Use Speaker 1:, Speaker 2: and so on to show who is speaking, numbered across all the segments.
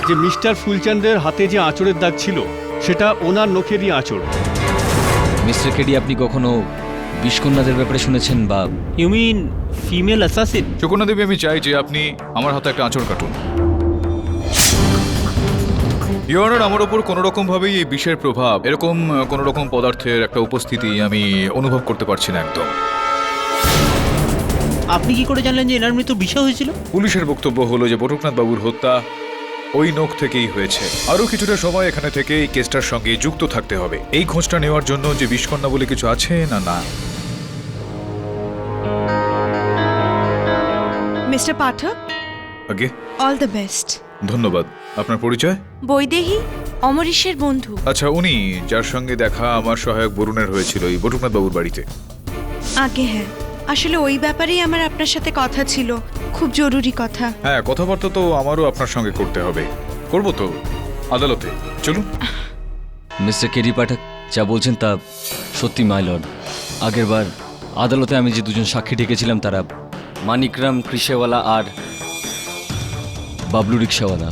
Speaker 1: যে মিস্টার ফুলচাঁদের হাতে যে আঁচড়ের দাগ ছিল সেটা ওনার নখেরই আঁচড়।
Speaker 2: মিস্টার কেডি, আপনি কখনো বিষকন্যাদের ব্যাপারে শুনেছেন বা?
Speaker 3: You mean female assassin?
Speaker 4: Sukanya Devi, আমি চাই যে আপনি আমার হাতে একটা আঁচড় কাটুন। ইওর অনার, আমার ওপর কোনো রকম ভাবেই এই বিষের প্রভাব, এরকম কোনো রকম পদার্থের একটা উপস্থিতি আমি অনুভব করতে পারছি না একদম।
Speaker 3: আপনি কি করে জানলেন যে এনার মৃত্যু বিষয় হয়েছিল?
Speaker 4: পুলিশের বক্তব্য হলো যে বটুকনাথ বাবুর হত্যা ওই নখ থেকেই হয়েছে। আরও কিছুটা সময় এখানে থেকে এই কেসটার সঙ্গে যুক্ত থাকতে হবে, এই খোঁজটা নেওয়ার জন্য যে বিষকন্যা বলে কিছু আছে না না।
Speaker 5: মিস্টার পাঠক,
Speaker 4: আগে
Speaker 5: অল দ্য বেস্ট।
Speaker 4: ধন্যবাদ। আপনার পরিচয়?
Speaker 5: বৈদেহী, অমরেশের বন্ধু।
Speaker 4: আচ্ছা, উনি যার সঙ্গে দেখা আমার সহায়ক বরুণের হয়েছিল এই বটুকনাথ বাবুর বাড়িতে?
Speaker 5: আগে হ্যাঁ, আসলে ওই ব্যাপারেই আমার আপনার সাথে কথা ছিল, খুব জরুরি কথা।
Speaker 4: হ্যাঁ, কথাবার্তা তো আমারও আপনার সঙ্গে করতে হবে। করবো তো আদালতে, চলুন।
Speaker 2: মিস্টার কেডি পাঠক যা বলছেন তা সত্যি মাই লর্ড। আগেরবার আদালতে আমি যে দুজন সাক্ষী ডেকেছিলাম তারা মানিকরাম কৃষেওয়ালা আর বাবলু রিক্সাওয়ালা।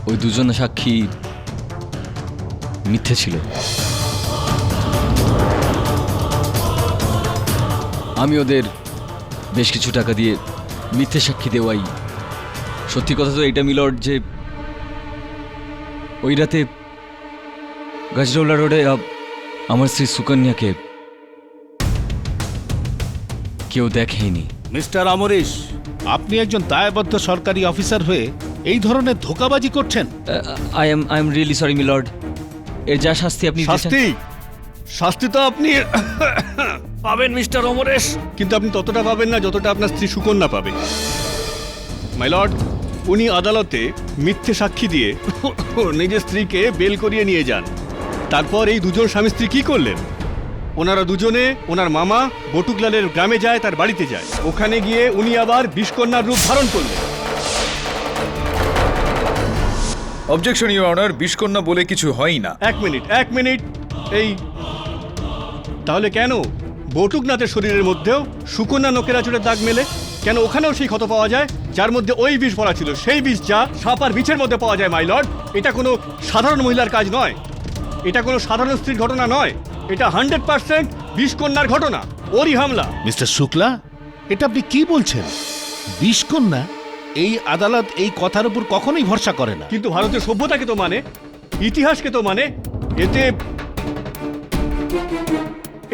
Speaker 2: ওই দুজন সাক্ষী মিথ্যে ছিল। আমি ওদের বেশ কিছু টাকা দিয়ে মিথ্যে সাক্ষী দেওয়াই। সত্যি কথা তো এটা মিলর্ড যে ওই রাতে গাজরৌলা রোডে আমার স্ত্রী সুকন্যাকে কেউ দেখেনি।
Speaker 6: মিস্টার অমরেশ, আপনি একজন দায়বদ্ধ সরকারি অফিসার হয়ে এই ধরনের ধোঁকাবাজি করছেন।
Speaker 2: I am really sorry milord. এর যা শাস্তি আপনি
Speaker 1: শাস্তি শাস্তি তো আপনি
Speaker 2: পাবেন মিস্টার অমরেশ,
Speaker 1: কিন্তু আপনি ততটা পাবেন না যতটা আপনার স্ত্রী সুকন্যা পাবে। মাই লর্ড, উনি আদালতে মিথ্যে সাক্ষী দিয়ে নিজের স্ত্রীকে বেল করিয়ে নিয়ে যান। তারপর এই দুজন স্বামী স্ত্রী কি করলেন? ওনারা দুজনে ওনার মামা বটুকলালের গ্রামে যায়, তার বাড়িতে যায়। ওখানে গিয়ে উনি আবার বিষকন্যার রূপ ধারণ করলেন।
Speaker 4: অবজেকশন ইওর অনার, বিষকন্যা বলে কিছু হয় না।
Speaker 1: এক মিনিট। এই তাহলে কেন বটুকনাথের শরীরের মধ্যেও সুকন্যা নখের আঁচড়ের দাগ মেলে? কেন ওখানেও সেই ক্ষত পাওয়া যায় যার মধ্যে ওই বিষ ভরা ছিল, সেই বিষ যা সাপ আর বিছের মধ্যে পাওয়া যায়? মাই লর্ড, এটা কোনো সাধারণ মহিলার কাজ নয়, এটা কোনো সাধারণ স্ত্রীর ঘটনা নয়, এটা 100% বিষকন্যার ঘটনা, ওরই হামলা।
Speaker 6: মিস্টার শুক্লা, এটা আপনি কি বলছেন? বিষকন্যা? এই আদালত এই কথার উপর কখনোই ভরসা করে না।
Speaker 1: কিন্তু ভারতের সভ্যতাকে তো মানে, ইতিহাসকে তো মানে।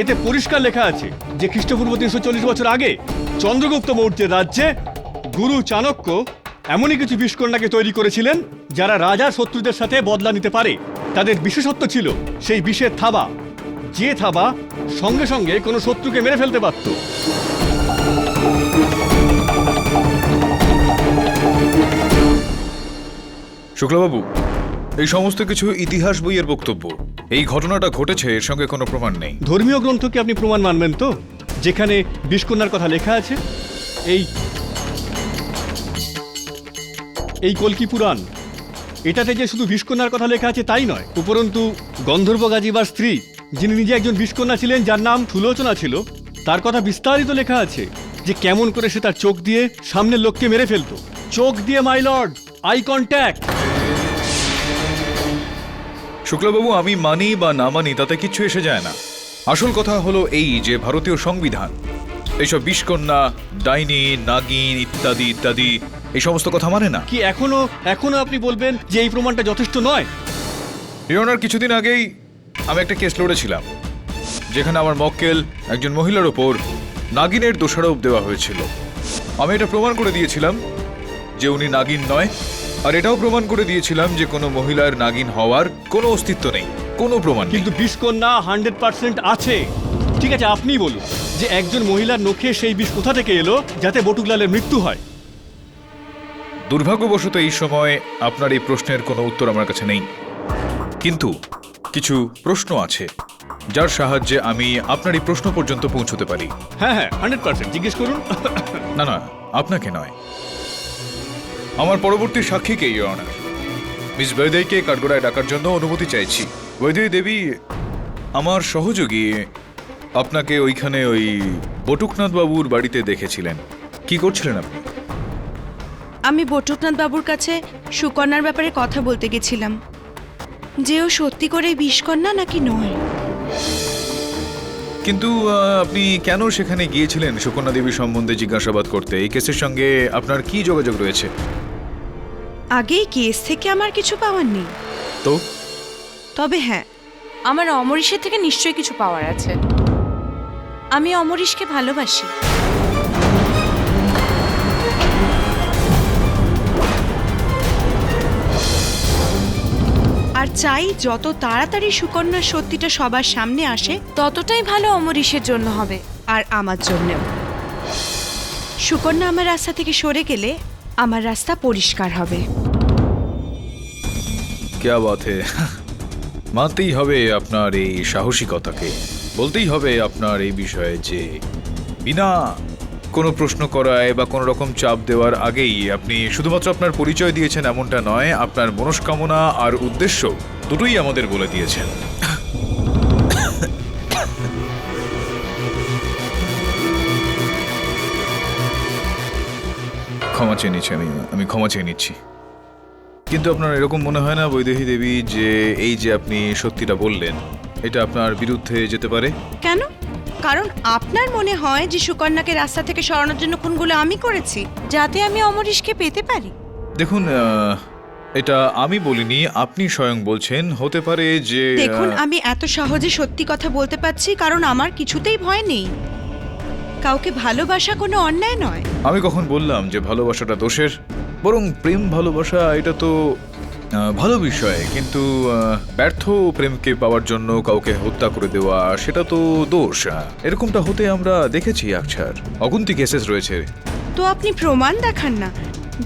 Speaker 1: এতে পরিষ্কার লেখা আছে যে খ্রিস্টপূর্ব 340 বছর আগে চন্দ্রগুপ্ত মৌর্যের রাজ্যে গুরু চাণক্য এমনই কিছু বিষকন্যাকে তৈরি করেছিলেন যারা রাজার শত্রুদের সাথে বদলা নিতে পারে। তাদের বিশেষত্ব ছিল সেই বিষের থাবা, যে থাবা সঙ্গে সঙ্গে কোনো শত্রুকে মেরে ফেলতে পারত।
Speaker 4: শুক্লাবাবু, এই সমস্ত কিছু ইতিহাস বইয়ের বক্তব্য। এই ঘটনাটা ঘটেছে, এর সঙ্গে কোনো প্রমাণ নেই।
Speaker 1: ধর্মীয় গ্রন্থকে আপনি প্রমাণ মানবেন তো, যেখানে বিষকন্যার কথা লেখা আছে? এই কল্কি পুরাণ, এটাতে যে শুধু বিষকন্যার কথা লেখা আছে তাই নয়, উপরন্তু গন্ধর্ব গাজিবার স্ত্রী, যিনি নিজে একজন বিষকন্যা ছিলেন, যার নাম সুলোচনা ছিল, তার কথা বিস্তারিত লেখা আছে যে কেমন করে সে তার চোখ দিয়ে সামনের লোককে মেরে ফেলতো। চোখ দিয়ে, মাই লর্ড, আই কন্ট্যাক্ট।
Speaker 4: শুক্লাবাবু, আমি মানি বা না মানি তাতে কিচ্ছু এসে যায় না। আসল কথা হলো এই যে ভারতীয় সংবিধান এইসব বিষকন্যা, ডাইনি, নাগিন ইত্যাদি ইত্যাদি এই সমস্ত কথা মানে না।
Speaker 1: কি এখনো আপনি বলবেন যে এই প্রমাণটা যথেষ্ট নয়?
Speaker 4: ইওনার, কিছুদিন আগেই আমি একটা কেস লড়েছিলাম যেখানে আমার মক্কেল একজন মহিলার ওপর নাগিনের দোষারোপ দেওয়া হয়েছিল। আমি এটা প্রমাণ করে দিয়েছিলাম যে উনি নাগিন নয়, আর এটাও প্রমাণ করে দিয়েছিলাম যে কোনো মহিলার নাগিন হওয়ার কোনো অস্তিত্ব নেই, কোনো প্রমাণ।
Speaker 1: কিন্তু বিষকন্যা 100% আছে। ঠিক আছে, আপনিই বলুন যে একজন মহিলার নখে সেই বিষ কোথা থেকে এলো যাতে বটুকলালের মৃত্যু হয়?
Speaker 4: দুর্ভাগ্যবশত এই সময় আপনার এই প্রশ্নের কোনো উত্তর আমার কাছে নেই, কিন্তু কিছু প্রশ্ন আছে যার সাহায্যে আমি আপনার এই প্রশ্ন পর্যন্ত পৌঁছতে পারি।
Speaker 1: হ্যাঁ, 100% জিজ্ঞেস করুন।
Speaker 4: না, আপনাকে নয়, আমার পরবর্তী সাক্ষীকে ইওর অনার, মিস বৈদেহীকে কাঠগড়ায় ডাকার জন্য অনুমতি চাইছি। বৈদেহী দেবী, আমার সহযোগী আপনাকে ওইখানে ওই বটুকনাথ বাবুর বাড়িতে দেখেছিলেন। কি করছিলেন আপনি?
Speaker 5: আমি বটুকনাথ বাবুর কাছে সুকন্যার ব্যাপারে কথা বলতে গেছিলাম, যে ও সত্যি করে বিষকন্যা নাকি নয়।
Speaker 4: কিন্তু আপনি কেন সেখানে গিয়েছিলেন সুকন্যা দেবী সম্বন্ধে জিজ্ঞাসাবাদ করতে? এই কেসের সঙ্গে আপনার কি যোগাযোগ রয়েছে?
Speaker 5: আগেই কেস থেকে আমার কিছু পাওয়ার নেই,
Speaker 4: তো
Speaker 5: তবে হ্যাঁ, আমার অমরিশের থেকে নিশ্চয়ই কিছু পাওয়ার আছে। আমি অমরিশকে ভালোবাসি। আর চাই যত তাড়াতাড়ি সুকন্যার সত্যিটা সবার সামনে আসে, ততটাই ভালো অমরিশের জন্য হবে, আর আমার জন্যও। সুকন্যা আমার রাস্তা থেকে সরে গেলে আমার রাস্তা পরিষ্কার হবে।
Speaker 4: क्या बात है মানতেই হবে আপনার এই সাহসিকতাকে, বলতেই হবে আপনার এই বিষয়ে যে বিনা কোনো প্রশ্ন করায় বা কোনো রকম চাপ দেওয়ার আগেই আপনি শুধুমাত্র আপনার পরিচয় দিয়েছেন এমনটা নয়, আপনার মনস্কামনা আর উদ্দেশ্য দুটোই আমাদের বলে দিয়েছেন। ক্ষমা চেয়ে নিচ্ছি, আমি ক্ষমা চেয়ে নিচ্ছি। কিন্তু আপনার এরকম মনে হয় না বৈদেহী দেবী যে এই যে আপনি সত্যিটা বললেন এটা আপনার বিরুদ্ধে যেতে পারে?
Speaker 5: কেন? কারণ আপনার মনে হয় যে সুকন্যাকে রাস্তা থেকে সরানোর জন্য খুনগুলো আমি করেছি, যাতে আমি অমরিশকে পেতে পারি।
Speaker 4: দেখুন, এটা আমি বলিনি, আপনি স্বয়ং বলছেন। হতে পারে যে
Speaker 5: দেখুন, আমি এত সহজে সত্যি কথা বলতে পারছি কারণ আমার কিছুতেই ভয় নেই। কাউকে ভালোবাসা কোনো অন্যায় নয়।
Speaker 4: আমি কখন বললাম যে ভালোবাসাটা দোষের? বরং প্রেম ভালোবাসা এটা তো ভালো বিষয়, কিন্তু ব্যর্থ প্রেমকে পাওয়ার জন্য কাউকে হত্যা করে দেওয়া সেটা তো দোষ। এরকমটা হতে আমরা দেখেছি আকছার, অগুন্তি কেসেস রয়েছে।
Speaker 5: তো আপনি প্রমাণ দেখান না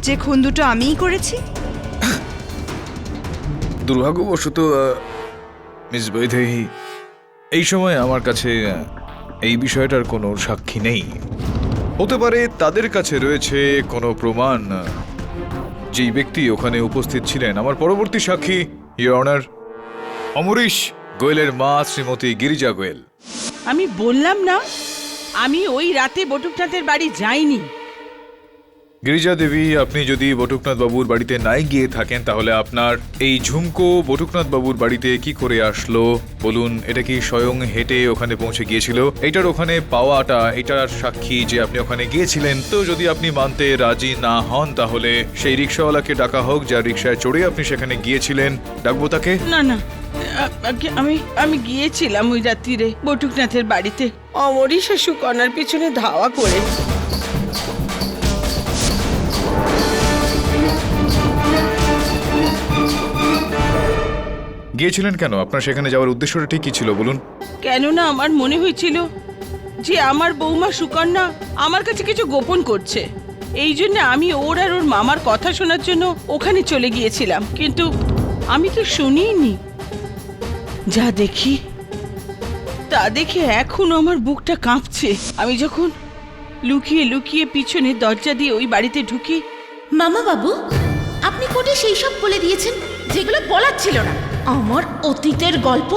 Speaker 5: যে খুন দুটো আমিই করেছি।
Speaker 4: দুর্ভাগ্যবশত মিস বৈদেহী, এই সময় আমার কাছে এই বিষয়টার কোনো সাক্ষী নেই। হতে পারে তাদের কাছে রয়েছে কোনো প্রমাণ, যেই ব্যক্তি ওখানে উপস্থিত ছিলেন। আমার পরবর্তী সাক্ষী, ইওর অনার, অমরিশ গোয়েলের মা শ্রীমতী গিরিজা গোয়েল।
Speaker 7: আমি বললাম না, আমি ওই রাতে বটুকনাথের বাড়ি যাইনি।
Speaker 4: গিরিজা দেবী, আপনি যদি বটুকনাথ বাবুর বাড়িতে নাই গিয়ে থাকেন তাহলে আপনার এই ঝুমকো বটুকনাথ বাবুর বাড়িতে কি করে আসলো বলুন? এটা কি স্বয়ং হেঁটে ওখানে পৌঁছে গিয়েছিল? এটার ওখানে পাওয়াটা এটার সাক্ষী যে আপনি ওখানে গিয়েছিলেন। তো যদি আপনি মানতে রাজি না হন তাহলে সেই রিক্সাওয়ালাকে ডাকা হোক, যার রিক্সায় চড়ে আপনি সেখানে গিয়েছিলেন। ডাকবো তাকে?
Speaker 7: না না, আমি গিয়েছিলাম ওই রাত্রিরে বটুকনাথের বাড়িতে অমরিশ আর সুকন্যার পিছনে ধাওয়া করে।
Speaker 4: গিয়েছিলেন কেন? আপনার সেখানে যাওয়ার উদ্দেশ্যটা ঠিক কি ছিল বলুন?
Speaker 7: কেননা আমার মনে হয়েছিল যে আমার বৌমা সুকন্যা আমার কাছে কিছু গোপন করছে। এই জন্য আমি ওর আর ওর মামার কথা শোনার জন্য ওখানে চলে গিয়েছিলাম, কিন্তু আমি তো শুনিনি। যা দেখি তা দেখে এখনো আমার বুকটা কাঁপছে। আমি যখন লুকিয়ে লুকিয়ে পিছনে দরজা দিয়ে ওই বাড়িতে ঢুকি।
Speaker 8: মামা বাবু, আপনি কোটে সেই সব বলে দিয়েছেন যেগুলো বলার ছিল না। আমার অতীতের গল্প।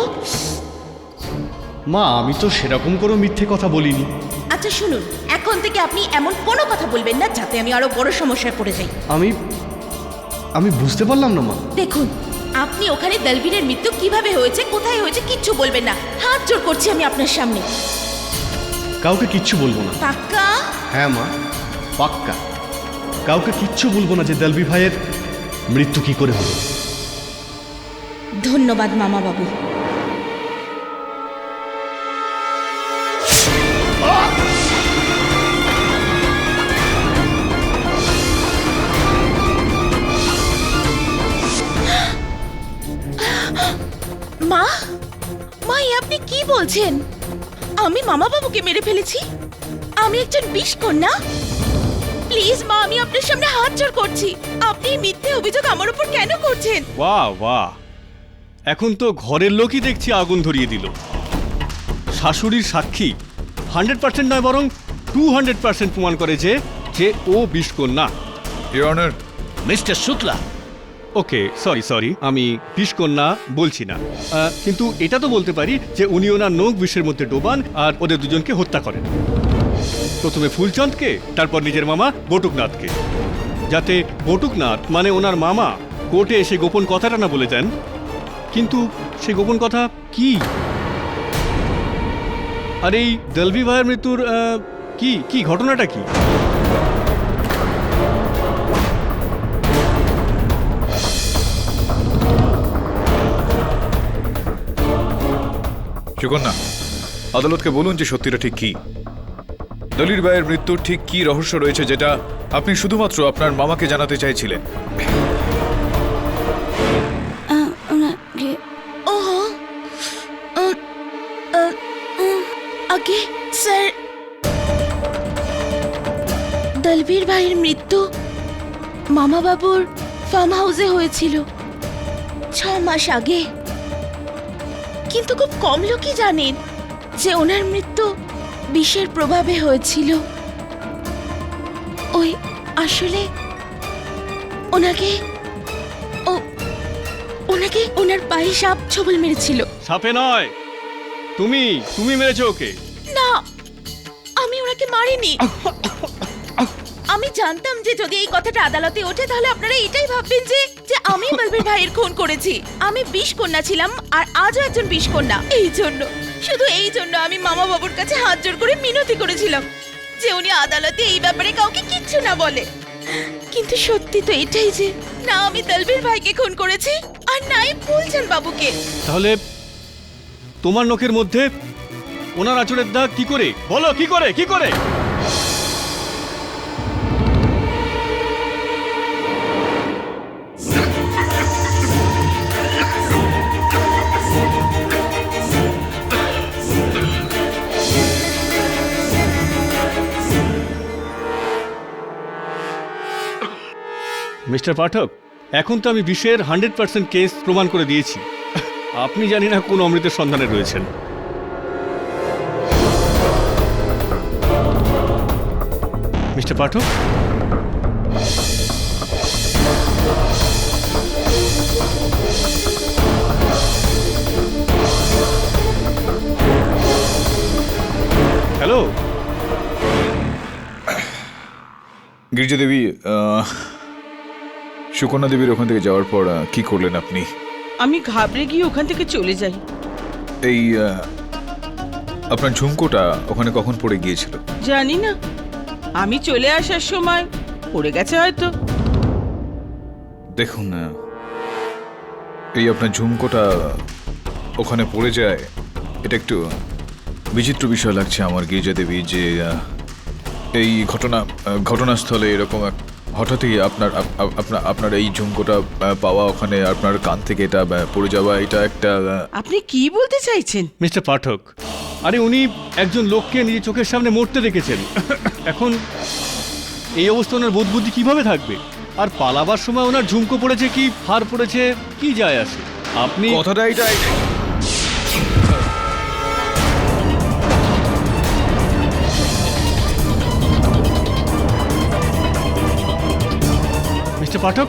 Speaker 1: মা, আমি তো সেরকম কোনো মিথ্যে কথা বলিনি।
Speaker 8: আচ্ছা শুনুন, এখন থেকে আপনি এমন কোনো কথা বলবেন না যাতে আমি আরো বড় সমস্যায় পড়ে যাই।
Speaker 1: আমি বুঝতে পারলাম না মা।
Speaker 8: দেখুন, আপনি ওখানে দলবীরের মৃত্যু কিভাবে হয়েছে, কোথায় হয়েছে কিচ্ছু বলবেন না। হাত জোর করছি আমি আপনার সামনে।
Speaker 1: কাউকে কিচ্ছু বলবো না।
Speaker 8: পাক্কা?
Speaker 1: হ্যাঁ মা, পাক্কা। কাউকে কিচ্ছু বলবো না যে দলবি ভাইয়ের মৃত্যু কি করে হলো।
Speaker 8: ধন্যবাদ মামা বাবু। মা, মা, আপনি কি বলছেন? আমি মামা বাবুকে মেরে ফেলেছি? আমি একজন বিষকন্যা? প্লিজ মা, আমি আপনার সামনে হাত জোড় করছি। আপনি মিথ্যে অভিযোগ আমার উপর কেন করছেন?
Speaker 1: বাহ বাহ, এখন তো ঘরের লোকই দেখছি আগুন ধরিয়ে দিল। শাশুড়ির সাক্ষী 100% নয় বরং 200% প্রমাণ করে যে ও বিষকন্যা।
Speaker 4: Your honour,
Speaker 6: Mister Shukla,
Speaker 1: okay, sorry, আমি বিষকন্যা বলছি না, কিন্তু এটা তো বলতে পারি যে উনি ওনার নখ বিষের মধ্যে ডোবান আর ওদের দুজনকে হত্যা করেন। প্রথমে ফুলচন্দকে, তারপর নিজের মামা বটুকনাথকে। যাতে বটুকনাথ মানে ওনার মামা কোর্টে এসে গোপন কথাটা না বলে দেন। কিন্তু সেই গোপন কথা কি? আর এই দলভি ভাইয়ের মৃত্যুর কি কি ঘটনাটা কি?
Speaker 4: সুকন্যা, আদালতকে বলুন যে সত্যিটা ঠিক কি। দলির ভাইয়ের মৃত্যুর ঠিক কি রহস্য রয়েছে যেটা আপনি শুধুমাত্র আপনার মামাকে জানাতে চাইছিলেন।
Speaker 8: ওহো আগে স্যার, দলবীর ভাইয়ের মৃত্যু মামা বাবুর ফার্ম হাউসে হয়েছিল 6 মাস আগে। কিন্তু খুব কম লোকই জানেন যে ওনার মৃত্যু বিষের প্রভাবে হয়েছিল। ওই আসলে ওনাকে ওনার পায়ে সাপ ছবল মেরেছিল।
Speaker 1: সাপে নয়, তুমি মেরেছো ওকে।
Speaker 8: না, আমি ওনাকে মারিনি। আমি জানতাম যে যদি এই কথাটা আদালতে ওঠে তাহলে আপনারা এটাই ভাববেন যে আমি বলবীর ভাইয়ের খুন করেছি। আমি বিষকন্যা ছিলাম আর আজও একজন বিষকন্যা। শুধু এই জন্য আমি মামা বাবুর কাছে হাত জোড় করে মিনতি করেছিলাম যে উনি আদালতে এই ব্যাপারে কাউকে কিচ্ছু না বলে। কিন্তু সত্যি তো এটাই যে না আমি দলবীর ভাইকে খুন করেছি আর নাই ফুলচাঁদ বাবুকে।
Speaker 1: তাহলে তোমার নখের মধ্যে ওনার আঁচড়ের দাগ কি করে? বলো কি করে কি করে? মিস্টার পাঠক, এখন তো আমি বিষের 100% কেস প্রমাণ করে দিয়েছি। আপনি জানি না কোন অমৃতের সন্ধানে রয়েছেন। মিস্টার পাঠক, হ্যালো।
Speaker 4: গিরিজা দেবী, সুকন্যা দেবীর ওখান থেকে যাওয়ার পর কি করলেন আপনি?
Speaker 7: আমি ঘাবড়ে গিয়ে ওখান থেকে চলে যাই।
Speaker 4: এই আপনার ঝুমকোটা ওখানে কখন পড়ে গিয়েছিল?
Speaker 7: জানি না, আমি চলে আসার সময় পড়ে গেছে হয়তো।
Speaker 4: দেখুন, এই আপনার ঝুমকোটা ওখানে পড়ে যায়, এটা একটু বিচিত্র বিষয় লাগছে আমার গিরিজা দেবী, যে এই ঘটনাস্থলে এরকম হঠাৎই আপনার এই ঝুমকোটা পাওয়া, ওখানে আপনার কান থেকে এটা পড়ে যাওয়া, এটা একটা।
Speaker 7: আপনি কি বলতে চাইছেন?
Speaker 1: মিস্টার পাঠক, আরে উনি একজন লোককে নিজের চোখের সামনে মরতে দেখেছেন। এখন এই অবস্থা ওনার বোধ বুদ্ধি কিভাবে থাকবে? আর পালাবার সময় ওনার ঝুমকো পড়েছে কি হার পড়েছে কি যায় আসে? আপনি
Speaker 4: কথাটা এটাই।
Speaker 1: Mister Pathak,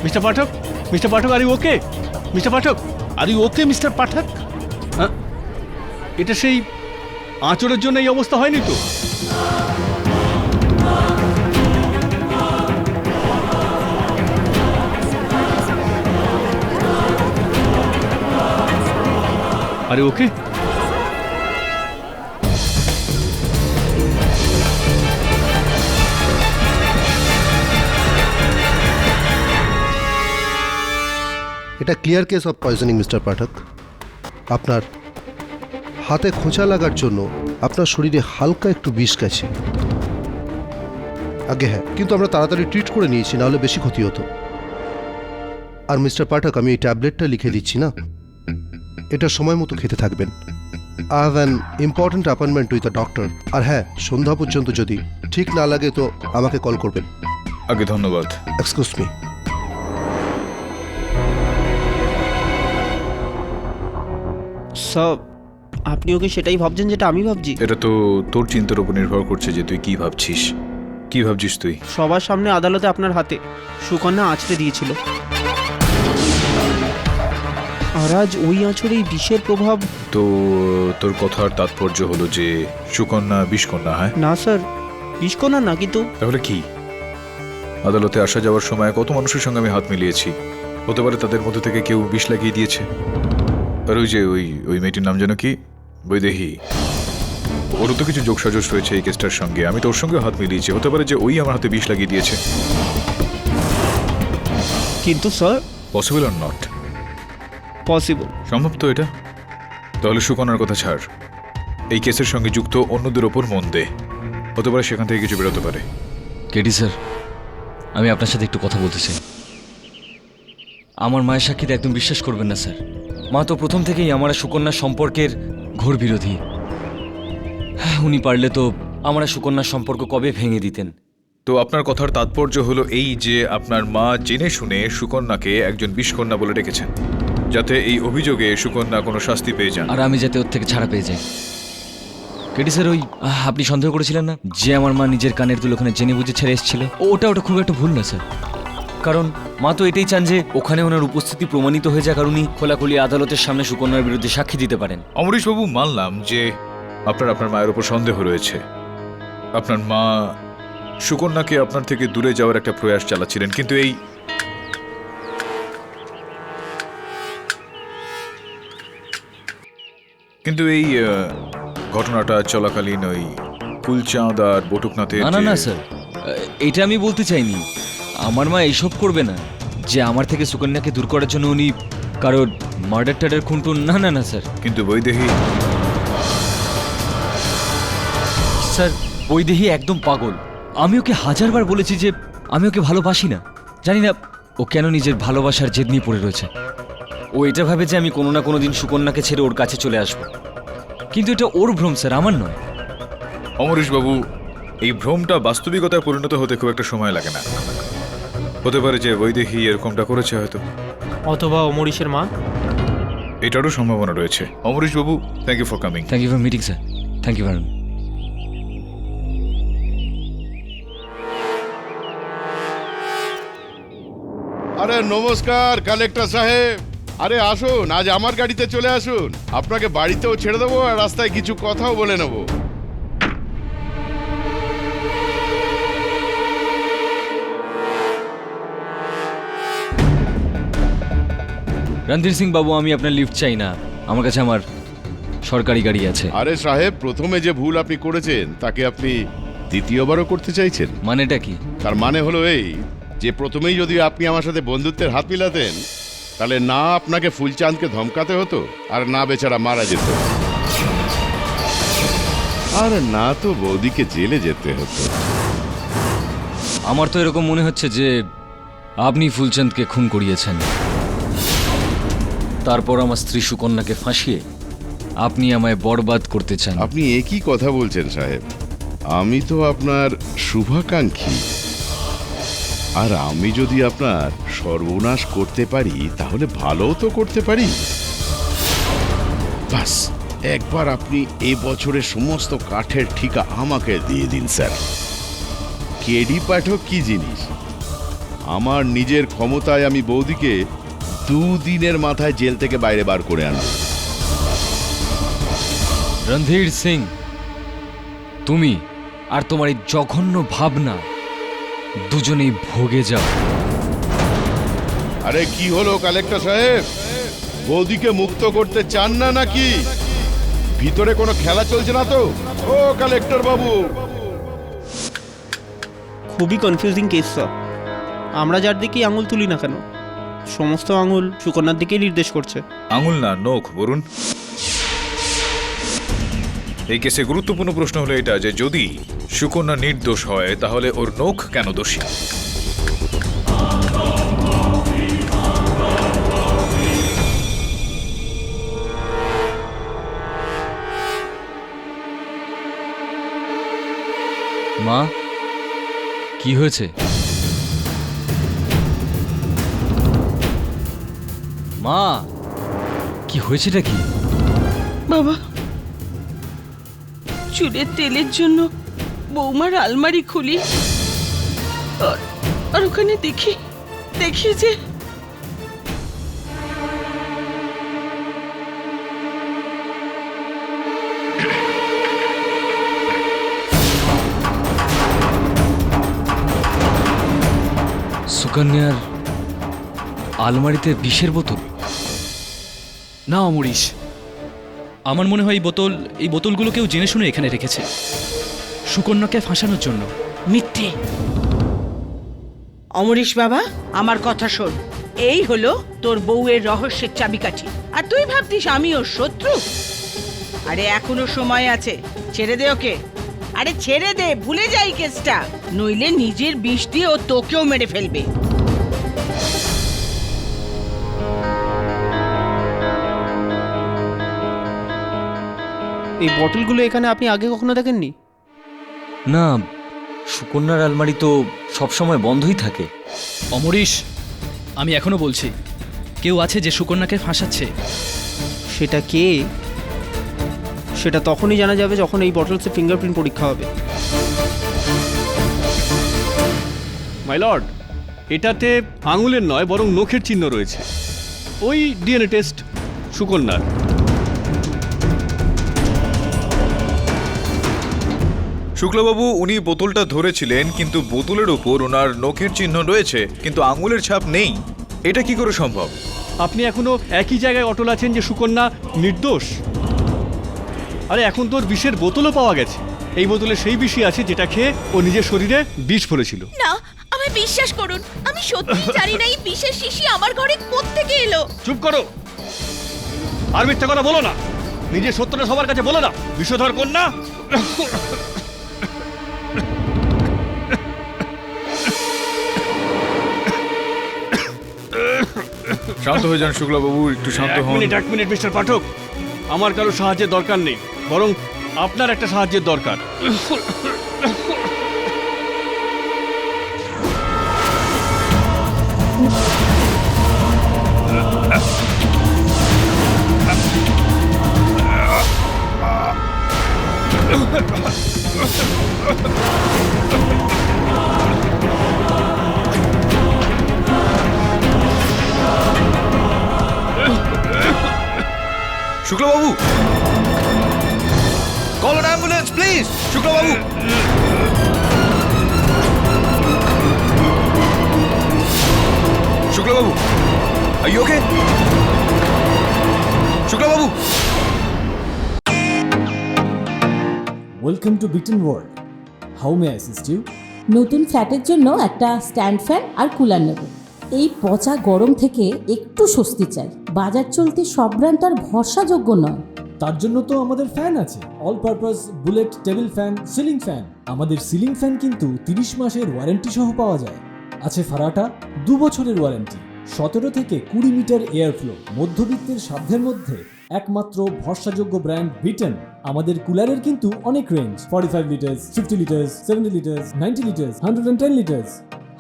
Speaker 1: Mister Pathak, Mister Pathak, are you okay? Mister Pathak,
Speaker 6: are you okay Mister Pathak?
Speaker 1: এটা সেই আঁচড়ের জন্য এই অবস্থা হয়নি তো? আরে ওকে?
Speaker 9: এটা clear case of poisoning Mister Pathak. আপনার হাতে খোঁচা লাগার জন্য আপনার শরীরে হালকা একটু বিষ গেছে। আগে হ্যাঁ, কিন্তু আমরা তাড়াতাড়ি ট্রিট করে নিয়েছি, নাহলে বেশি ক্ষতি হতো। আর মিস্টার পাঠক, আমি এই ট্যাবলেটটা লিখে দিচ্ছি না, এটা সময় মতো খেতে থাকবেন। I have an important appointment with the doctor. আর হ্যাঁ, সন্ধ্যা পর্যন্ত যদি ঠিক না লাগে তো আমাকে কল করবেন।
Speaker 4: আগে ধন্যবাদ।
Speaker 9: Excuse me.
Speaker 3: স্যার, আপনি ওকে সেটাই ভাবছেন যেটা আমি ভাবছি?
Speaker 4: এটা তো তোর চিন্তার উপর নির্ভর করছে যে তুই কি ভাবছিস। কি ভাবছিস তুই?
Speaker 3: সবার সামনে আদালতে আপনার হাতে সুকন্যা আঁচড়ে দিয়েছিল, আর আজ ওই আঁচড়েই বিষের প্রভাব।
Speaker 4: তো তোর কথার তাৎপর্য হলো যে সুকন্যা বিষকন্যা? হ্যাঁ
Speaker 3: না স্যার, বিষকন্যা না, কিন্তু
Speaker 4: তাহলে কি? আদালতে আসা যাওয়ার সময় কত মানুষের সঙ্গে আমি হাত মিলিয়েছি। হতে পারে তাদের মধ্যে থেকে কেউ বিষ লাগিয়ে দিয়েছে। আর ওই যে ওই মেয়েটির নাম যেন কি, বৈদেহী, ওরও তো কিছু যোগসাজশ রয়েছে এই কেসটার সঙ্গে। আমি তো ওর সঙ্গে হাত মিলিয়েছি, হতে পারে যে ওই আমার হাতে বিষ লাগিয়ে দিয়েছে।
Speaker 3: কিন্তু sir,
Speaker 4: possible are not?
Speaker 3: Possible.
Speaker 4: সম্ভব তো এটা? তাহলে সুকন্যার কথা ছাড়, এই কেসের সঙ্গে যুক্ত অন্যদের ওপর মন দে, হতে পারে সেখান থেকে কিছু বেরোতে পারে।
Speaker 2: কেডি স্যার, আমি আপনার সাথে একটু কথা বলতে চাই। আমার মায়ের সাক্ষীতে একদম বিশ্বাস করবেন না স্যার। মা তো প্রথম থেকেই আমার আর সুকন্যার সম্পর্কের ঘোর বিরোধী। হ্যাঁ, উনি পারলে তো আমার আর সুকন্যার সম্পর্ক কবে ভেঙে দিতেন।
Speaker 4: তো আপনার কথার তাৎপর্য হলো এই যে আপনার মা জেনে শুনে সুকন্যাকে একজন বিষকন্যা বলে ডেকেছেন, যাতে এই অভিযোগে সুকন্যা কোনো শাস্তি পেয়ে যান।
Speaker 2: আর আমি যাতে ওর থেকে ছাড়া পেয়ে যাই। কেডি স্যার, ওই আপনি সন্দেহ করেছিলেন না যে আমার মা নিজের কানের দুল ওখানে জেনে বুঝে ছেড়ে এসেছিল? ওটা খুব একটা ভুল না স্যার। কারণ মা তো এটাই চান যে ওখানে ওনার উপস্থিতি প্রমাণিত হয়ে যাক, আর উনি খোলাখুলি আদালতের সামনে সুকন্যার বিরুদ্ধে সাক্ষী দিতে পারেন।
Speaker 4: অমরেশবাবু, মানলাম যে আপনার মায়ের উপর সন্দেহ রয়েছে। আপনার মা সুকন্যাকে আপনার থেকে দূরে যাওয়ার একটা প্রয়াস চালাচ্ছিলেন, কিন্তু এই ঘটনাটা চলাকালীন ওই কুলচাঁদ আর বটুকনাথের
Speaker 2: না না না স্যার, এটা আমি বলতে চাইনি। আমার মা এইসব করবে না যে আমার থেকে সুকন্যাকে দূর করার জন্য উনি কারোর মার্ডার টার্ডার খুনটুন। না না না স্যার।
Speaker 4: কিন্তু বৈদেহী
Speaker 2: স্যার, বৈদেহী একদম পাগল। আমি ওকে হাজারবার বলেছি যে আমি ওকে ভালোবাসি না। জানি না ও কেন নিজের ভালোবাসার জেদ নিয়ে পড়ে রয়েছে। ও এটা ভাবে যে আমি কোনো না কোনো দিন সুকন্যাকে ছেড়ে ওর কাছে চলে আসব, কিন্তু এটা ওর ভ্রম স্যার, আমার নয়।
Speaker 4: অমরেশবাবু, এই ভ্রমটা বাস্তবিকতায় পরিণত হতে খুব একটা সময় লাগে না। হতে পারে যে বৈদেহী এরকমটা করেছে হয়তো,
Speaker 3: অথবা অমরিশের মা।
Speaker 4: এটারও সম্ভাবনা রয়েছে। অমরেশবাবু, thank you for coming.
Speaker 2: Thank you for meeting sir. Thank you very much.
Speaker 10: আরে নমস্কার কালেক্টর সাহেব। আরে আসুন, আজ আমার গাড়িতে চলে আসুন। আপনাকে বাড়িতেও ছেড়ে দেবো আর রাস্তায় কিছু কথাও বলে নেব।
Speaker 2: রণধীর সিং বাবু, আমি আপনার লিফট চাই না। আমার কাছে আমার সরকারি গাড়ি আছে।
Speaker 10: আরে সাহেব, প্রথমে যে ভুল আপনি করেছেন তাকে আপনি দ্বিতীয়বারও করতে চাইছেন?
Speaker 2: মানেটা কি?
Speaker 10: তার মানে হলো এই যে প্রথমেই যদি আপনি আমার সাথে বন্ধুত্বের হাত মিলাতেন, তাহলে না আপনাকে ফুলচাঁদকে ধমকাতে হতো, আর না বেচারা মারা যেত, আর না তো বৌদিকে জেলে যেতে হতো।
Speaker 2: আমার তো এরকম মনে হচ্ছে যে আপনি ফুলচাঁদকে খুন করিয়েছেন, তারপর আমার স্ত্রী সুকন্যাকে ফাঁসিয়ে আপনি আমায় বরবাদ করতে চান।
Speaker 10: আপনি একই কথা বলছেন সাহেব। আমি তো আপনার শুভাকাঙ্ক্ষী, আর আমি যদি আপনার সর্বনাশ করতে পারি তাহলে ভালোও তো করতে পারি। বাস একবার আপনি এ বছরের সমস্ত কাঠের ঠিকা আমাকে দিয়ে দিন স্যার। কেডি পাঠক কি জিনিস? আমার নিজের ক্ষমতায় আমি বৌদিকে 2 দিনের মাথায় জেল থেকে বাইরে বার করে আনব।
Speaker 2: রণধীর সিং, তুমি আর তোমার এই জঘন্য ভাবনা দুজনেই ভোগে যাও।
Speaker 10: আরে কি হলো কালেক্টর সাহেব, বৌদিকে মুক্ত করতে চান না নাকি? ভিতরে কোনো খেলা চলছে না তো? ও কালেক্টর বাবু,
Speaker 3: খুবই কনফিউজিং কেস স্যার। আমরা যার দিকেই আঙুল তুলি না কেন, সমস্ত আঙুল সুকন্যার দিকেই নির্দেশ করছে।
Speaker 4: আঙুল না, নখ বরুণ। এই কেসে গুরুত্বপূর্ণ প্রশ্ন হলো এটা যে যদি সুকন্যা নির্দোষ হয় তাহলে ওর নখ কেন দোষী?
Speaker 2: মা, কি হয়েছে? মা, কি হয়েছেটা কি?
Speaker 7: বাবা, চুলের তেলের জন্য বৌমার আলমারি খুলি আর ওখানে দেখি যে
Speaker 2: সুকন্যার আলমারিতে বিষের বোতল?
Speaker 11: না অমরিশ, আমার মনে হয় এই বোতলগুলো কেউ জেনে শুনে এখানে রেখেছে সুকন্যাকে ফাঁসানোর জন্য।
Speaker 7: মিথ্যে। অমরিশ বাবা, আমার কথা শোন। এই হলো তোর বউয়ের রহস্যের চাবিকাঠি, আর তুই ভাবতিস আমি ওর শত্রু? আরে এখনো সময় আছে, ছেড়ে দে ওকে। আরে ছেড়ে দে, ভুলে যাই কেসটা, নইলে নিজের বিষ দিয়ে ও তোকেও মেরে ফেলবে।
Speaker 3: এই বটলগুলো এখানে আপনি আগে কখনো দেখেননি?
Speaker 2: না, সুকন্যার আলমারি তো সবসময় বন্ধই থাকে।
Speaker 11: অমরিশ, আমি এখনো বলছি কেউ আছে যে সুকন্যাকে ফাঁসাচ্ছে।
Speaker 3: সেটা কে, সেটা তখনই জানা যাবে যখন এই বটলসে ফিঙ্গারপ্রিন্ট পরীক্ষা হবে।
Speaker 1: মাই লর্ড, এটাতে আঙুলের নয় বরং নখের চিহ্ন রয়েছে। ওই ডিএনএ টেস্ট সুকন্যার।
Speaker 4: শুক্লবাবু, উনি বোতলটা ধরেছিলেন, কিন্তু বোতলের ওপর ওনার নখের চিহ্ন রয়েছে, কিন্তু আঙুলের ছাপ নেই। এটা কি করে সম্ভব?
Speaker 1: আপনি এখনো একই জায়গায় অটল আছেন যে সুকন্যা নির্দোষ? আরে এখন তোর বিষের বোতলও পাওয়া গেছে। এই বোতলে সেই বিষই আছে যেটা খেয়ে ও নিজের শরীরে বিষ ভরেছিল।
Speaker 8: না, আমায় বিশ্বাস করুন, আমি সত্যি জানি না এই বিশেষ শিশি আমার ঘরে কোত্থেকে এলো।
Speaker 1: চুপ করো, আর মিথ্যা কথা বলো না। নিজের সত্যটা সবার কাছে বলো না। বিষধর কন্যা।
Speaker 4: শান্ত হয়ে যান শুক্লবাবু, একটু শান্ত হন।
Speaker 1: এক মিনিট মিস্টার পাঠক, আমার কারো সাহায্যের দরকার নেই, বরং আপনার একটা সাহায্যের দরকার।
Speaker 4: শুক্লবাবু, কল অ্যান অ্যাম্বুলেন্স প্লিজ। শুক্লবাবু, শুক্লবাবু, আর ইউ ওকে? শুক্লবাবু।
Speaker 12: ওয়েলকাম টু বিটেন world. How may I assist you?
Speaker 13: নতুন ফ্ল্যাটের জন্য একটা স্ট্যান্ড ফ্যান আর কুলার নেব। এই পচা গরম থেকে একটু স্বস্তি চাই। বাজার চলতি সব ব্র্যান্ড আর ভরসাযোগ্য নয়।
Speaker 12: তার জন্য তো আমাদের ফ্যান আছে, all purpose bullet table fan, ceiling fan. আমাদের সিলিং ফ্যান কিন্তু 30 মাসের ওয়ারেন্টি সহ পাওয়া যায়। আছে ফারাটা 2 বছরের ওয়ারেন্টি, 17 থেকে 20 মিটার এয়ার ফ্লো, মধ্যবিত্তের সাধ্যের মধ্যে একমাত্র ভরসাযোগ্য ব্র্যান্ড বিটেন। আমাদের কুলারের কিন্তু অনেক range, 45 litres, 50 litres, 70 litres, 90 litres, 110 litres.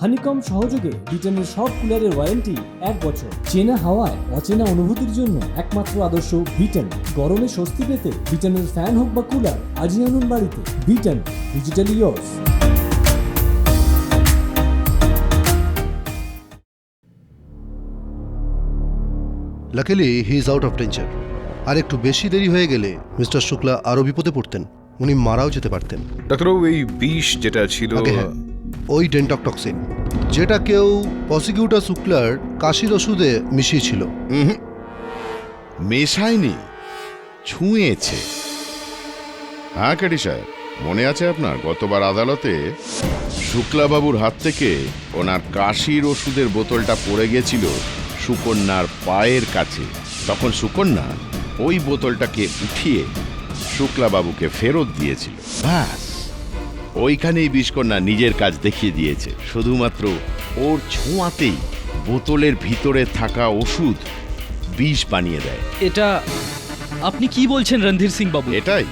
Speaker 12: Honeycomb সহযোগে বিটেনের সব কুলারের ওয়ারেন্টি 1 বছর। চেনা হাওয়ায় অচেনা অনুভূতির জন্য একমাত্র আদর্শ বিটেন। গরমে স্বস্তি পেতে বিটেনের ফ্যান হোক বা কুলার, আজই আনুন বাড়িতে। Bitten, digitally yours.
Speaker 9: Luckily he is out of danger. আর একটু বেশি দেরি হয়ে গেলে মিস্টার শুক্লা আরও বিপদে পড়তেন, উনি মারাও যেতে পারতেন।
Speaker 4: ডাক্তারবাবু, এই বিষ যেটা ছিল,
Speaker 9: ওই ডেন্টকটক্সিন, যেটা কেউ প্রসিকিউটর শুক্লার কাশির ওষুধে মিশিয়েছিল।
Speaker 10: মেশায়নি, ছুঁয়েছে। হ্যাঁ কেডি সাহেব, মনে আছে আপনার গতবার আদালতে শুক্লাবাবুর হাত থেকে ওনার কাশির ওষুধের বোতলটা পড়ে গেছিল সুকন্যার পায়ের কাছে। তখন সুকন্যা ওই বোতলটাকে উঠিয়ে শুক্লাবাবুকে ফেরত দিয়েছিল। ব্যাস, ওইখানেই বিষকন্যা নিজের কাজ দেখিয়ে দিয়েছে। শুধুমাত্র ওর ছোঁয়াতেই বোতলের ভিতরে থাকা ওষুধ বিষ বানিয়ে দেয়।
Speaker 11: এটা আপনি কি বলছেন রণধীর সিং বাবু?
Speaker 10: এটাই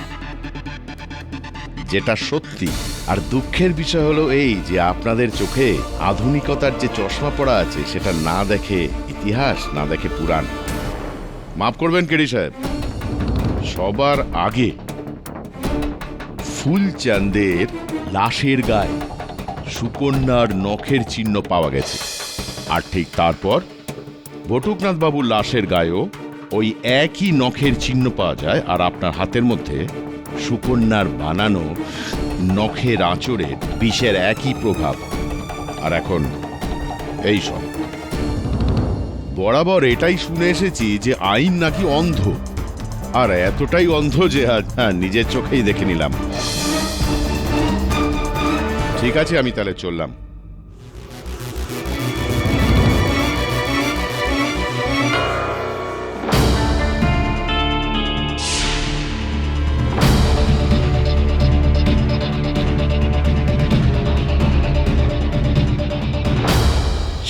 Speaker 10: যেটা সত্যি। আর দুঃখের বিষয় হলো এই যে আপনাদের চোখে আধুনিকতার যে চশমা পড়া আছে সেটা না দেখে ইতিহাস, না দেখে পুরাণ। মাফ করবেন কেডি সাহেব, সবার আগে ফুলচাঁদের লাশের গায়ে সুকন্যার নখের চিহ্ন পাওয়া গেছে, আর ঠিক তারপর বটুকনাথ বাবুর লাশের গায়েও ওই একই নখের চিহ্ন পাওয়া যায়। আর আপনার হাতের মধ্যে সুকন্যার বানানো নখের আঁচড়ের বিষের একই প্রভাব। আর এখন এই সব বরাবর এটাই শুনে এসেছি যে আইন নাকি অন্ধ, আর এতটাই অন্ধ যে আজ নিজের চোখেই দেখে নিলাম। ঠিক আছে, আমি তাহলে চললাম।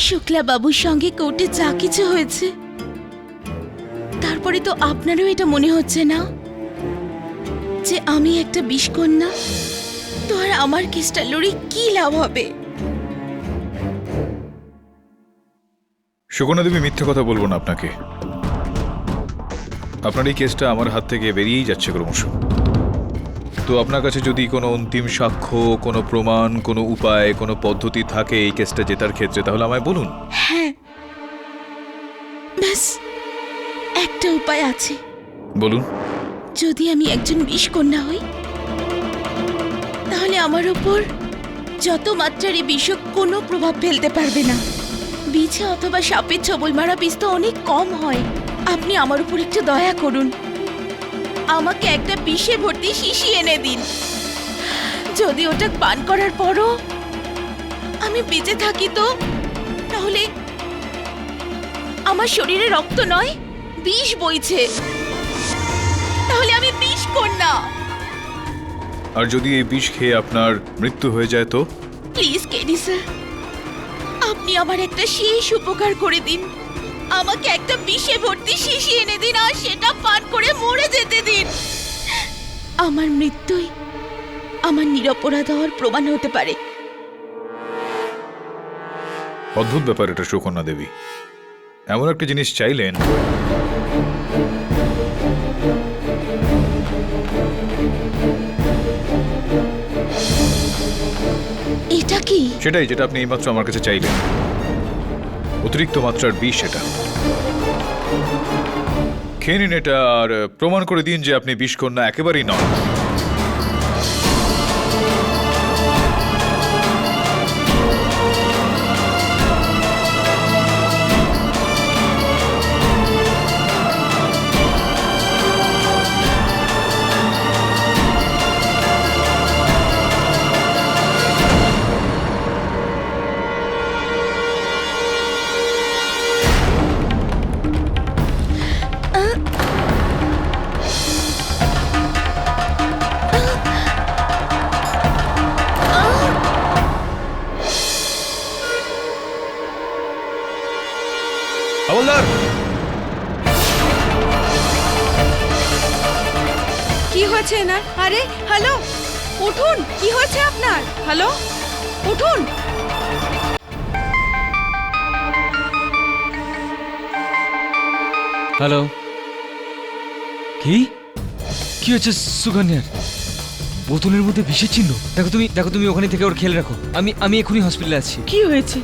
Speaker 8: শুক্লা বাবুর সঙ্গে কোর্টে যা কিছু হয়েছে, তারপরে তো আপনারও এটা মনে হচ্ছে না যে আমি একটা বিষকন্যা? তো আর আমার কেসটা লড়ে কি লাভ হবে?
Speaker 4: সুকন্যা দেবী, মিথ্যে কথা বলবো না আপনাকে। আপনার এই কেসটা আমার হাত থেকে বেরিয়েই যাচ্ছে ক্রমশ। তো আপনার কাছে যদি কোনো অন্তিম সাক্ষ্য, কোনো প্রমাণ, কোনো উপায়, কোনো পদ্ধতি থাকে এই কেসটা জেতার ক্ষেত্রে, তাহলে আমায় বলুন।
Speaker 8: হ্যাঁ, ব্যাস একটা উপায় আছে।
Speaker 4: বলুন।
Speaker 8: যদি আমি একজন বিষকন্যা হই, তাহলে আমার ওপর যত মাত্রার এই বিষ কোনো প্রভাব ফেলতে পারবে না। বিছে অথবা সাপের ছবল মারা বিষ তো অনেক কম হয়। আপনি আমার উপর একটু দয়া করুন, আমাকে একটা বিষে ভর্তি শিশি এনে দিন। যদি ওটা পান করার পরও আমি বেঁচে থাকি, তো তাহলে আমার শরীরে রক্ত নয়, বিষ বইছে। তাহলে আমি বিষকন্যা।
Speaker 4: আর যদি এই বিষ খেয়ে আপনার মৃত্যু হয়ে যায় তো?
Speaker 8: প্লিজ কেডি স্যার, আপনি আমার একটা শেষ উপকার করে দিন। আমাকে একটা বিষে ভর্তি শিশি এনে দিন আর সেটা পান করে মরে যেতে দিন। আমার মৃত্যুই আমার নিরপরাধ হওয়ার প্রমাণ হতে পারে।
Speaker 4: অদ্ভুত ব্যাপার এটা সুকন্যা দেবী, এমন একটা জিনিস চাইলেন
Speaker 8: এটা কি?
Speaker 4: সেটাই, যেটা আপনি এইমাত্র আমার কাছে চাইলেন। অতিরিক্ত মাত্রার বিষ এটা। খেয়ে নিন এটা আর প্রমাণ করে দিন যে আপনি বিষকন্যা একেবারেই নন। হাওলদার,
Speaker 5: কি হয়েছে না? আরে হ্যালো, উঠুন। কি হয়েছে আপনার? হ্যালো, উঠুন।
Speaker 2: হ্যালো, কি কি হচ্ছে সুকন্যার? বোতলের মধ্যে বিষের চিহ্ন। দেখো তুমি ওখানে থেকে ওর খেয়াল রাখো। আমি এখনই হসপিটালে আছি।
Speaker 7: কি হয়েছে?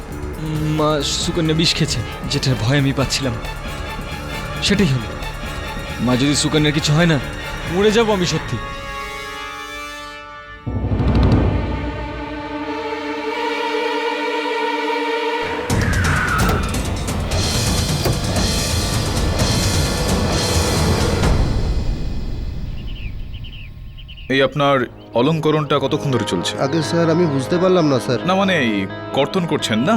Speaker 2: মা, সুকন্যা বিষ খেয়েছে, যেটার ভয় আমি পাচ্ছিলাম সেটাই হলো। মা, যদি সুকন্যার কিছু হয় না, মরে যাবো আমি সত্যি।
Speaker 4: এই আপনার অলঙ্করণটা কতক্ষণ ধরে চলছে?
Speaker 9: আগে স্যার আমি বুঝতে পারলাম না স্যার।
Speaker 4: না মানে এই কর্তন করছেন না?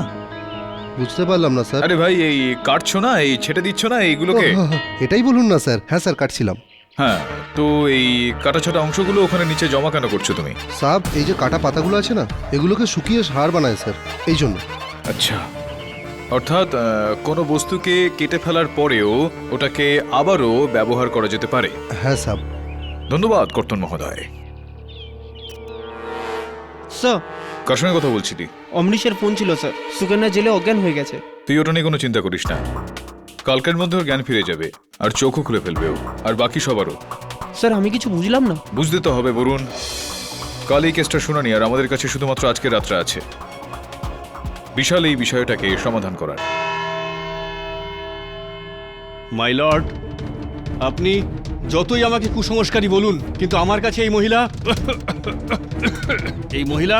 Speaker 9: বুঝতে পারলাম না স্যার।
Speaker 4: আরে ভাই, এই কাটছো না, এই ছেটে দিচ্ছ না এইগুলোকে?
Speaker 9: এটাই বলুন না স্যার। হ্যাঁ স্যার, কাটছিলাম।
Speaker 4: হ্যাঁ, তো এই কাটাছাটা অংশগুলো ওখানে নিচে জমা কেন করছো তুমি?
Speaker 9: সাব, এই যে কাটা পাতাগুলো আছে না, এগুলোকে শুকিয়ে সার বানায় স্যার, এই জন্য।
Speaker 4: আচ্ছা, অর্থাৎ কোনো বস্তুকে কেটে ফেলার পরেও ওটাকে আবারও ব্যবহার করা যেতে পারে।
Speaker 9: হ্যাঁ সাব।
Speaker 4: ধন্যবাদ কর্তন মহোদয়।
Speaker 3: স্যার,
Speaker 4: কার সঙ্গে কথা বলছিলি?
Speaker 3: অমরিশের ফোন ছিল স্যার। সুকন্যা জেলে অজ্ঞান হয়ে গেছে।
Speaker 4: তুই ওটা নিয়ে কোনো চিন্তা করিস না, কালকের মধ্যে ওর জ্ঞান ফিরে যাবে আর চোখও খুলে ফেলবে ও, আর বাকি সবারও।
Speaker 3: স্যার, আমি কিছু বুঝলাম না।
Speaker 4: বুঝতে তো হবে বরুণ, কাল এই কেসটা শুনানি, আর আমাদের কাছে শুধুমাত্র আজকে রাত্রে আছে বিশাল এই বিষয়টাকে সমাধান করার।
Speaker 1: মাই লর্ড, আপনি যতই আমাকে কুসংস্কারী বলুন, কিন্তু আমার কাছে এই মহিলা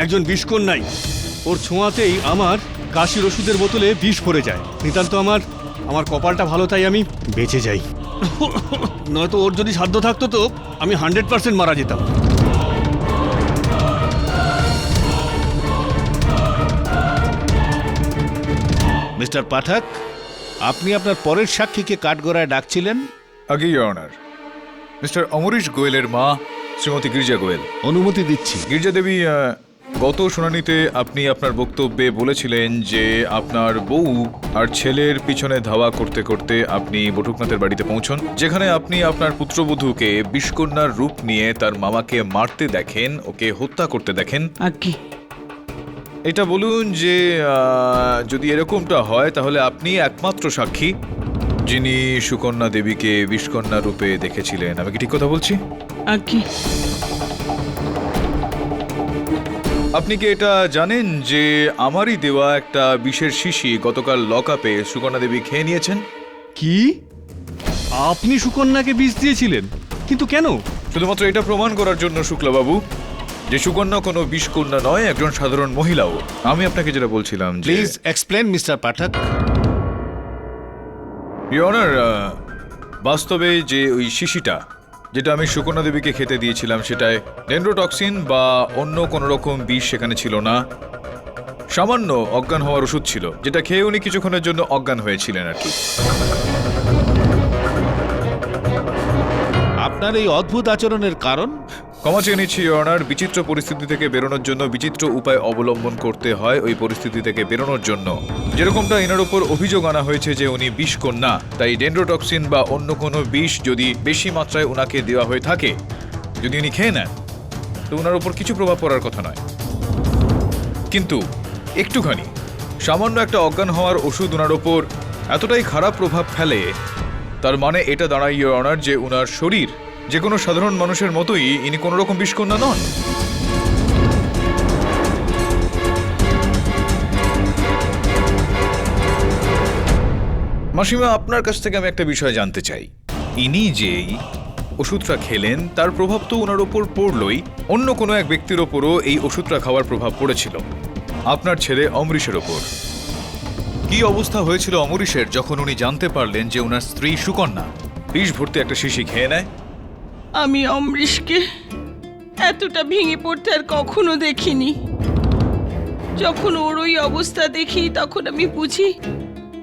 Speaker 1: একজন বিষকন্যাই। ওর ছোঁয়াতেই আমার কাশির ওষুধের বোতলে বিষ পড়ে যায়। নিতান্ত আমার কপালটা ভালো, তাই আমি বেঁচে যাই। নয়তো ওর যদি সাধ্য থাকতো তো আমি 100% মারা যেতাম।
Speaker 6: মিস্টার পাঠক, আপনি আপনার পরের সাক্ষীকে কাঠগড়ায় ডাকছিলেন।
Speaker 4: আগে ইয়োর অনার, মিস্টার অমরিশ গোয়েলের মা শ্রীমতী গির্জা গোয়েল।
Speaker 6: অনুমতি দিচ্ছি।
Speaker 4: গির্জা দেবী, গত শুনানিতে আপনি আপনার বক্তব্যে বলেছিলেন যে আপনার বউ আর ছেলের পিছনে ধাওয়া করতে করতে আপনি বটুকনাথের বাড়িতে পৌঁছন, যেখানে আপনি আপনার পুত্রবধূকে বিষকন্যার রূপ নিয়ে তার মামাকে মারতে দেখেন, ওকে হত্যা করতে দেখেন।
Speaker 7: আজ্ঞে।
Speaker 4: এটা বলুন যে যদি এরকমটা হয় তাহলে আপনি একমাত্র সাক্ষী যিনি সুকন্যা দেবীকে বিষকন্যা রূপে দেখেছিলেন। আমি কি ঠিক কথা বলছি?
Speaker 7: আজ্ঞে।
Speaker 4: আপনি কি এটা জানেন যে আমারই দেওয়া একটা বিষের শিশি গতকাল লকআপে সুকন্যা দেবী খেয়ে নিয়েছেন?
Speaker 1: কি? আপনি সুকন্যাকে বিষ দিয়েছিলেন? কিন্তু কেন?
Speaker 4: শুধুমাত্র এটা প্রমাণ করার জন্য শুক্লাবাবু যে সুকন্যা কোনো বিষকন্যা নয়, একজন সাধারণ মহিলাও। আমি আপনাকে যেটা বলছিলাম,
Speaker 6: please explain mister Pathak.
Speaker 4: Your honour, বাস্তবে যে ওই শিশিটা যেটা আমি সুকন্যা দেবীকে খেতে দিয়েছিলাম সেটায় ডেন্ড্রোটক্সিন বা অন্য কোনো রকম বিষ সেখানে ছিল না। সামান্য অজ্ঞান হওয়ার ওষুধ ছিল, যেটা খেয়ে উনি কিছুক্ষণের জন্য অজ্ঞান হয়েছিলেন আর কি।
Speaker 6: আপনার এই অদ্ভুত আচরণের কারণ?
Speaker 4: ক্ষমা চেয়ে নিচ্ছি ইয়োর অনার, বিচিত্র পরিস্থিতি থেকে বেরোনোর জন্য বিচিত্র উপায় অবলম্বন করতে হয় ওই পরিস্থিতি থেকে বেরোনোর জন্য। যেরকমটা এনার উপর অভিযোগ আনা হয়েছে যে উনি বিষকন্যা, তাই ডেন্ড্রোটক্সিন বা অন্য কোনো বিষ যদি বেশি মাত্রায় ওনাকে দেওয়া হয়ে থাকে, যদি উনি খেয়ে নেন, তো ওনার উপর কিছু প্রভাব পড়ার কথা নয়। কিন্তু একটুখানি সামান্য একটা অজ্ঞান হওয়ার ওষুধ ওনার ওপর এতটাই খারাপ প্রভাব ফেলে, তার মানে এটা দাঁড়ায় ইয়োর অনার যে ওনার শরীর যে কোনো সাধারণ মানুষের মতোই, ইনি কোনো রকম বিষকন্যা নন। মাসিমা, আপনার কাছ থেকে আমি একটা বিষয় জানতে চাই। ইনি যেই ওষুধটা খেলেন তার প্রভাব তো ওনার ওপর পড়লই, অন্য কোনো এক ব্যক্তির ওপরও এই ওষুধটা খাওয়ার প্রভাব পড়েছিল, আপনার ছেলে অমরিশের ওপর। কি অবস্থা হয়েছিল অমরিশের যখন উনি জানতে পারলেন যে ওনার স্ত্রী সুকন্যা বিষ ভর্তি একটা শিশি খেয়ে নেয়?
Speaker 7: আমি অমরিশকে এতটা ভেঙে পড়তে আর কখনো দেখিনি। যখন ওর ওই অবস্থা দেখি তখন আমি বুঝি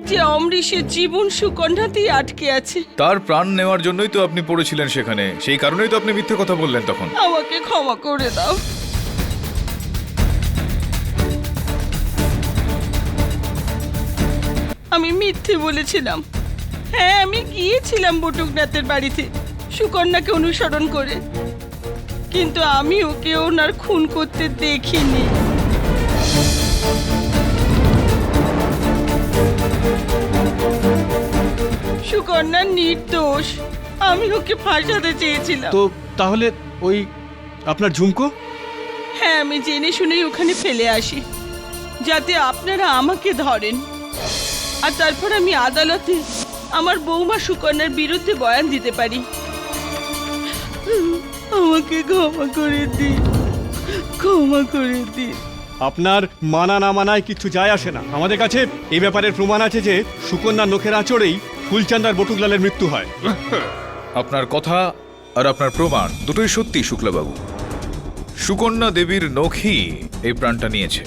Speaker 7: যে অমরিশের জীবন সুকন্যাতেই আটকে আছে।
Speaker 4: তার প্রাণ নেওয়ার জন্যই তো আপনি পড়েছিলেন সেখানে, সেই কারণেই তো আপনি মিথ্যে কথা বললেন তখন।
Speaker 7: আমাকে ক্ষমা করে দাও। আমি মিথ্যে বলেছিলাম। হ্যাঁ, আমি গিয়েছিলাম বটুকনাথের বাড়িতে সুকন্যাকে অনুসরণ করে, কিন্তু আমি ওকে ওনার খুন করতে দেখিনি। সুকন্যা নির্দোষ, আমি ওকে ফাঁসাতে চেয়েছিলাম।
Speaker 1: তো তাহলে ওই আপনার ঝুমকো?
Speaker 7: হ্যাঁ, আমি জেনে শুনেই ওখানে ফেলে আসি যাতে আপনারা আমাকে ধরেন, আর তারপর আমি আদালতে আমার বৌমা সুকন্যার বিরুদ্ধে বয়ান দিতে পারি। আমাকে ক্ষমা করে দিন, ক্ষমা করে দিন।
Speaker 1: আপনার মানা না মানায় কিছু যায় আসে না। আমাদের কাছে এই ব্যাপারের প্রমাণ আছে যে সুকন্যার নখের আঁচড়েই ফুলচাঁদ আর বটুকলালের মৃত্যু হয়।
Speaker 4: আপনার কথা আর আপনার প্রমাণ দুটোই সত্যি শুক্লাবাবু। সুকন্যা দেবীর নখই এই প্রাণটা নিয়েছে,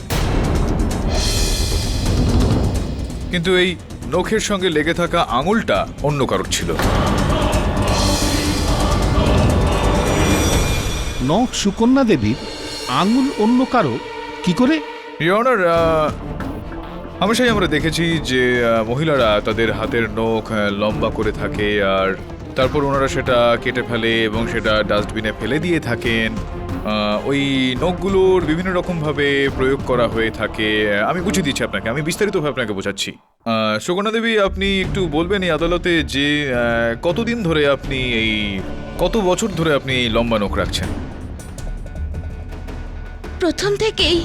Speaker 4: কিন্তু এই নখের সঙ্গে লেগে থাকা আঙুলটা অন্য কারোর ছিল।
Speaker 6: নখ সুকন্যা দেবীর, আঙুল অন্য কারো, কি করে?
Speaker 4: ইয়োর অনার, হামেশাই আমরা দেখেছি যে মহিলারা তাদের হাতের নখ লম্বা করে থাকে আর তারপর ওনারা সেটা কেটে ফেলে এবং সেটা ডাস্টবিনে ফেলে দিয়ে থাকেন। ওই নখগুলোর বিভিন্ন রকমভাবে প্রয়োগ করা হয়ে থাকে। আমি বুঝিয়ে দিচ্ছি আপনাকে, আমি বিস্তারিতভাবে আপনাকে বোঝাচ্ছি। সুকন্যা দেবী, আপনি একটু বলবেন এই আদালতে যে কতদিন ধরে আপনি কত বছর ধরে আপনি এই লম্বা নখ রাখছেন?
Speaker 8: প্রথম থেকেই।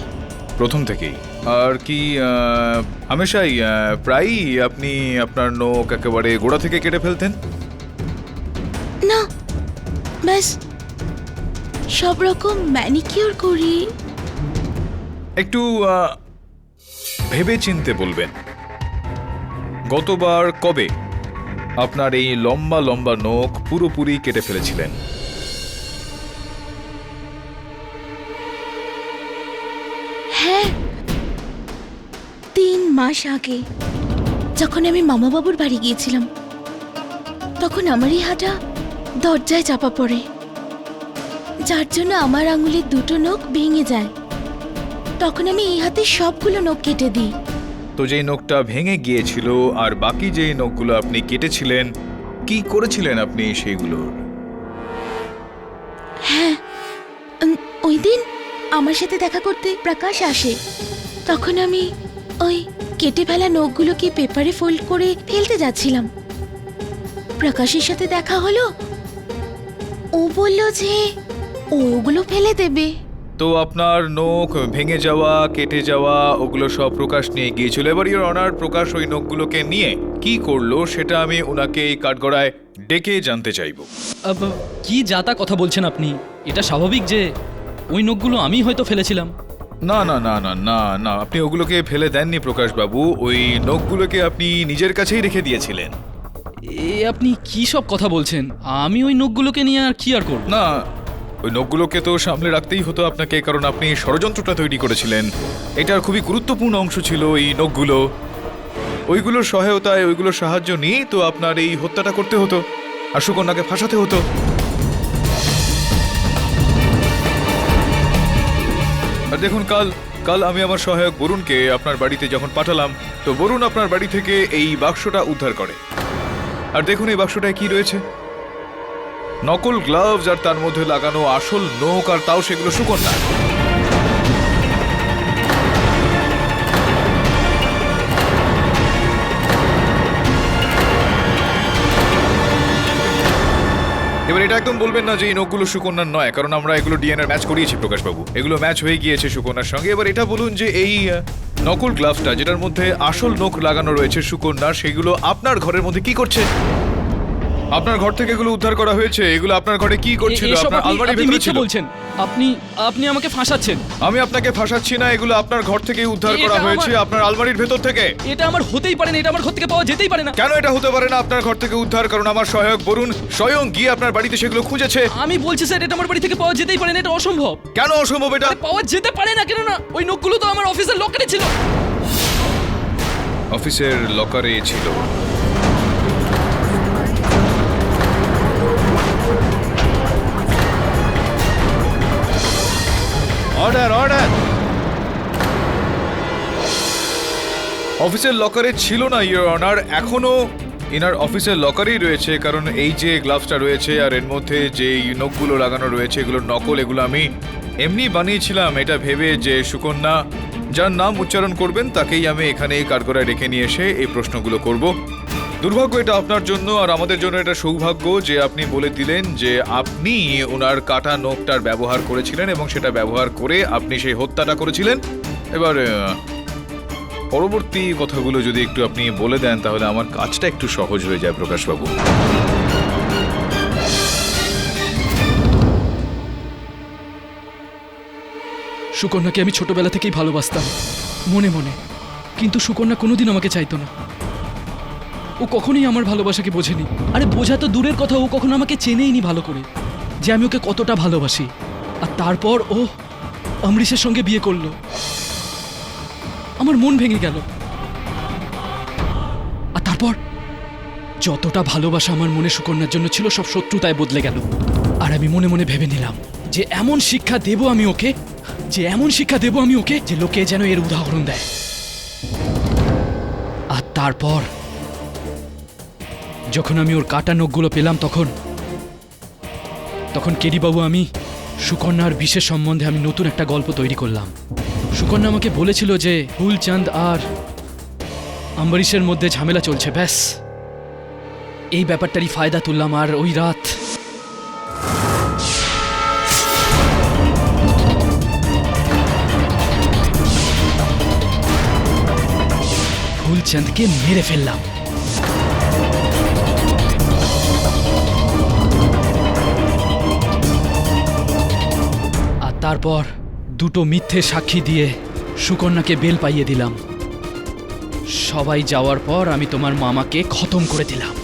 Speaker 4: প্রথম থেকেই? আর কি হামেশাই প্রায়ই আপনি আপনার নখ একেবারে গোড়া থেকে কেটে ফেলতেন?
Speaker 8: না, ব্যাস সব রকম ম্যানিকিউর করি।
Speaker 4: ভেবে চিনতে বলবেন। গতবার কবে আপনার এই লম্বা লম্বা নখ পুরোপুরি কেটে ফেলেছিলেন?
Speaker 8: হ্যাঁ, 3 মাস আগে যখন আমি মামা বাবুর বাড়ি গিয়েছিলাম, তখন আমারই হাঁটা দরজায় চাপা পড়ে, যার জন্য আমার আঙুলের 2টো নখ ভেঙে যায়। তখন আমি এই হাতে সবগুলো নখ কেটে দিই।
Speaker 4: তো যেই নখটা ভেঙে গিয়েছিল আর বাকি যেই নখগুলো আপনি কেটেছিলেন, কি করেছিলেন আপনি সেইগুলোর?
Speaker 8: হ্যাঁ, ওই দিন আমার সাথে দেখা করতে প্রকাশ আসে। তখন আমি ওই কেটে ফেলা নখগুলোকে পেপারে ফোল্ড করে ফেলতে যাচ্ছিলাম। প্রকাশের সাথে দেখা হলো। ও বলল যে ওগুলো ফেলে দেবে।
Speaker 4: তো আপনার নখ ভেঙে যাওয়া, কেটে যাওয়া, ওগুলো সব প্রকাশ নিয়ে গিয়েছিল। এবার ইওর অনার, প্রকাশ ওই নখগুলোকে নিয়ে কি করলো সেটা আমি ওনাকে এই কাঠগড়ায় ডেকে জানতে চাইব।
Speaker 11: কি যাতা কথা বলছেন আপনি? এটা স্বাভাবিক যে ওই নখগুলো আমি হয়তো ফেলেছিলাম।
Speaker 4: না না না না না না, আপনি ওগুলোকে ফেলে দেননি প্রকাশ বাবু, ওই নখগুলোকে আপনি নিজের কাছেই রেখে দিয়েছিলেন।
Speaker 11: এ আপনি কি সব কথা বলছেন? আমি ওই নখগুলোকে নিয়ে আর কি আর করব?
Speaker 4: না, ওই নখগুলোকে তো সামলে রাখতেই হতো আপনাকে, কারণ আপনি ষড়যন্ত্রটা তৈরি করেছিলেন। এটার খুবই গুরুত্বপূর্ণ অংশ ছিল এই নখগুলো। ওইগুলোর সহায়তায়, ওইগুলোর সাহায্য নিয়ে তো আপনার এই হত্যাটা করতে হতো আর সুকন্যাকে ফাঁসাতে হতো। আর দেখুন, কাল আমি আমার সহায়ক বরুণকে আপনার বাড়িতে যখন পাঠালাম, তো বরুণ আপনার বাড়ি থেকে এই বাক্সটা উদ্ধার করে। আর দেখুন এই বাক্সটায় কি রয়েছে, নকল গ্লাভস আর তার মধ্যে লাগানো আসল নখ, আর তাও সেগুলো সুকন্যা। এবার এটা একদম বলবেন না যে এই নখগুলো সুকন্যার নয়, কারণ আমরা এগুলো ডিএনএ ম্যাচ করিয়েছি প্রকাশবাবু, এগুলো ম্যাচ হয়ে গিয়েছে সুকন্যার সঙ্গে। এবার এটা বলুন যে এই নকল গ্লাভসটা যেটার মধ্যে আসল নখ লাগানো রয়েছে সুকন্যার, সেগুলো আপনার ঘরের মধ্যে কি করছে? আপনার ঘর থেকে এগুলো উদ্ধার করা হয়েছে, এগুলো আপনার ঘরে কি করছিল? আপনার আলমারির ভিতরে ছিল।
Speaker 11: বলছেন আপনি আমাকে ফাঁসাচ্ছেন।
Speaker 4: আমি আপনাকে ফাঁসাচ্ছি না, এগুলো আপনার ঘর থেকে উদ্ধার করা হয়েছে, আপনার আলমারির ভেতর থেকে।
Speaker 11: এটা আমার হতেই পারে না, এটা আমার ঘর থেকে পাওয়া যেতেই পারে না।
Speaker 4: কেন এটা হতে পারে না আপনার ঘর থেকে উদ্ধার? কারণ আমার সহায়ক বরুণ স্বয়ং গিয়ে আপনার বাড়িতে সেগুলো খুঁজেছে।
Speaker 11: আমি বলছি স্যার, এটা আমার বাড়ি থেকে পাওয়া যেতেই পারে না, এটা অসম্ভব।
Speaker 4: কেন অসম্ভব? এটা
Speaker 11: পাওয়া যেতে পারে না, কেন না? ওই নখগুলো তো আমার অফিসের লকারে ছিল।
Speaker 4: অফিসের লকারে ছিল?
Speaker 6: Order order.
Speaker 4: অফিসের লকারে ছিল না ইওর অনার, এখনো এনার অফিসের লকারেই রয়েছে। কারণ এই যে গ্লাভসটা রয়েছে আর এর মধ্যে যে নখগুলো লাগানো রয়েছে, এগুলো নকল, এগুলো আমি এমনি বানিয়েছিলাম এটা ভেবে যে সুকন্যা যার নাম উচ্চারণ করবেন তাকেই আমি এখানে এই কাঠগড়ায় রেখে নিয়ে এসে এই প্রশ্নগুলো করব। দুর্ভাগ্য এটা আপনার জন্য, আর আমাদের জন্য এটা সৌভাগ্য যে আপনি বলে দিলেন যে আপনি ওনার কাটা নখটার ব্যবহার করেছিলেন এবং সেটা ব্যবহার করে আপনি সেই হত্যাটা করেছিলেন। এবার পরবর্তী কথাগুলো যদি একটু আপনি বলে দেন তাহলে আমার কাজটা একটু সহজ হয়ে যায় প্রকাশবাবু।
Speaker 11: সুকন্যাকে আমি ছোটবেলা থেকেই ভালোবাসতাম মনে মনে, কিন্তু সুকন্যা কোনোদিন আমাকে চাইতো না। ও কখনোই আমার ভালোবাসাকে বোঝেনি। আরে বোঝা তো দূরের কথা, ও কখনো আমাকে চেনেইনি ভালো করে যে আমি ওকে কতটা ভালোবাসি। আর তারপর ও অমরিশের সঙ্গে বিয়ে করলো, আমার মন ভেঙে গেল। আর তারপর যতটা ভালোবাসা আমার মনে সুকন্যার জন্য ছিল, সব শত্রুতায় বদলে গেল। আর আমি মনে মনে ভেবে নিলাম যে এমন শিক্ষা দেব আমি ওকে, যে লোকে যেন এর উদাহরণ দেয়। আর তারপর যখন আমি ওর কাটা নখগুলো পেলাম, তখন কেডিবাবু, আমি সুকন্যার বিশেষ সম্বন্ধে আমি নতুন একটা গল্প তৈরি করলাম। সুকন্যা আমাকে বলেছিল যে ফুলচাঁদ আর অম্বরীশের মধ্যে ঝামেলা চলছে, ব্যাস এই ব্যাপারটারই ফায়দা তুললাম। আর ওই রাত ফুলচাঁদকে মেরে ফেললাম। আর তারপর দুটো মিথ্যে সাক্ষী দিয়ে সুকন্যাকে বেল পাইয়ে দিলাম। সবাই যাওয়ার পর আমি তোমার মামাকে খতম করে দিলাম।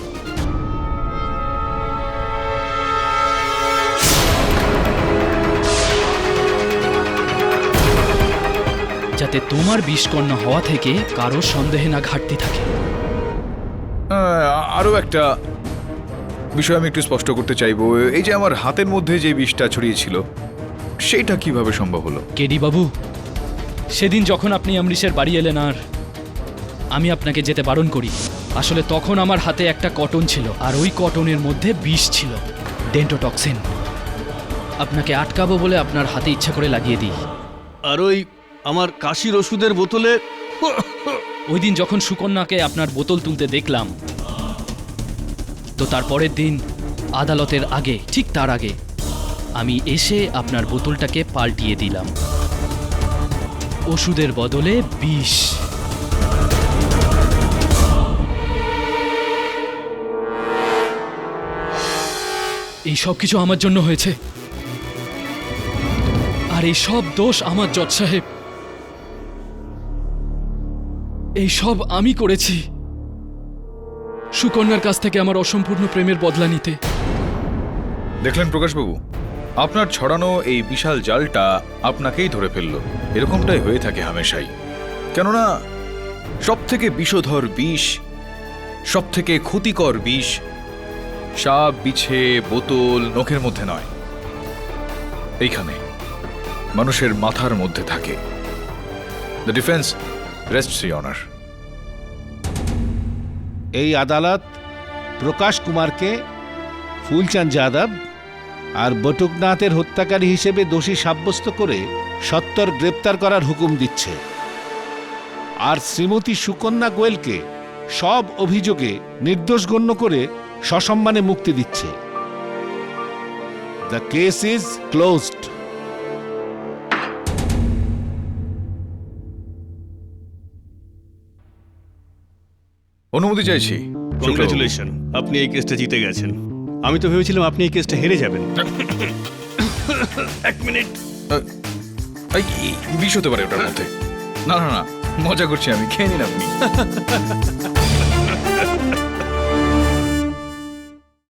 Speaker 11: যাতে তোমার বিষকন্যা হওয়া থেকে কারো সন্দেহে না ঘাটতি থাকে।
Speaker 4: আরও একটা বিষয় আমি একটু স্পষ্ট করতে চাইবো, এই যে আমার হাতের মধ্যে যে বিষটা ছড়িয়েছিল সেইটা কিভাবে সম্ভব হলো?
Speaker 11: কেডি বাবু, সেদিন যখন আপনি অমরিশের বাড়ি এলেন আর আমি আপনাকে যেতে বারণ করি, আসলে তখন আমার হাতে একটা কটন ছিল আর ওই কটনের মধ্যে বিষ ছিল, ডেন্টোটক্সিন। আপনাকে আটকাবো বলে আপনার হাতে ইচ্ছা করে লাগিয়ে দিই।
Speaker 1: আর ওই আমার কাশির ওষুধের বোতলে
Speaker 11: ওই দিন যখন সুকন্যাকে আপনার বোতল তুলতে দেখলাম, তো তার পরের দিন আদালতের আগে, ঠিক তার আগে আমি এসে আপনার বোতলটাকে পাল্টিয়ে দিলাম, ওষুধের বদলে বিষ। এই সব কিছু আমার জন্য হয়েছে, আর এই সব দোষ আমার জজ সাহেব, এই সব আমি করেছি সুকন্যার কাছ থেকে আমার অসম্পূর্ণ প্রেমের বদলা নিতে।
Speaker 4: দেখলেন প্রকাশবাবু, আপনার ছড়ানো এই বিশাল জালটা আপনাকেই ধরে ফেললো। এরকমটাই হয়ে থাকে হামেশাই। কেননা সব থেকে বিষধর বিষ, সব থেকে ক্ষতিকর বিষ সাপ, বিছে, বোতল, নখের মধ্যে নয়, এইখানে মানুষের মাথার মধ্যে থাকে। The defence রেস্টস your honour.
Speaker 6: এই আদালত প্রকাশ কুমারকে, ফুলচাঁদ যাদব আর বটুকনাথের হত্যাকারী হিসেবে দোষী সাব্যস্ত করে সত্বর গ্রেপ্তার করার হুকুম দিচ্ছে, আর শ্রীমতী সুকন্যা গোয়েলকে সব অভিযোগে নির্দোষ গণ্য করে সসম্মানে মুক্তি দিচ্ছে। The case is closed.
Speaker 4: অনুমতি চাইছি।
Speaker 1: কংগ্রাচুলেশন, আপনি এই কেসটা জিতে গেছেন। আমি তো ভেবেছিলাম আপনি এই কেসটা হেরে যাবেন। এক মিনিট।
Speaker 4: বিষ হতে পারে ওটার মধ্যে। না না না, মজা করছি আমি, খেয়ে নিন আপনি।